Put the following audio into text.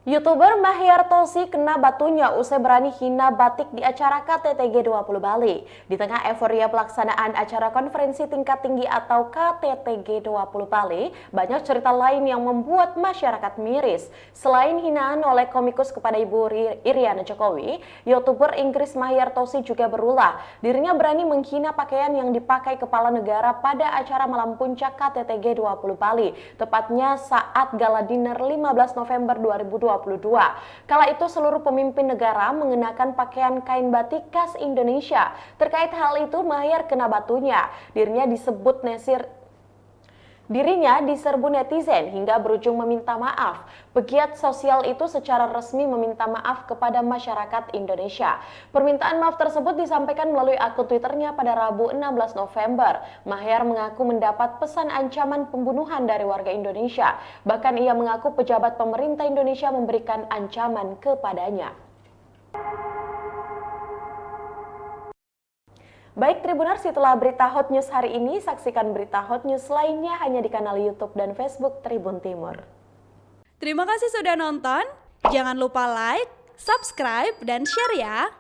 YouTuber Mahyar Tosi kena batunya usai berani hina batik di acara KTT G20 Bali. Di tengah euforia pelaksanaan acara konferensi tingkat tinggi atau KTT G20 Bali, banyak cerita lain yang membuat masyarakat miris. Selain hinaan oleh komikus kepada Ibu Iriana Jokowi, YouTuber Inggris Mahyar Tosi juga berulah. Dirinya berani menghina pakaian yang dipakai kepala negara pada acara malam puncak KTT G20 Bali, tepatnya saat gala dinner 15 November 2022. Kala itu seluruh pemimpin negara mengenakan pakaian kain batik khas Indonesia. Terkait hal itu, Mahyar kena batunya. Dirinya diserbu netizen hingga berujung meminta maaf. Pegiat sosial itu secara resmi meminta maaf kepada masyarakat Indonesia. Permintaan maaf tersebut disampaikan melalui akun Twitternya pada Rabu 16 November. Mahyar mengaku mendapat pesan ancaman pembunuhan dari warga Indonesia. Bahkan ia mengaku pejabat pemerintah Indonesia memberikan ancaman kepadanya. Baik Tribuners, itulah berita Hot News hari ini. Saksikan berita Hot News lainnya hanya di kanal YouTube dan Facebook Tribun Timur. Terima kasih sudah nonton. Jangan lupa like, subscribe, dan share ya.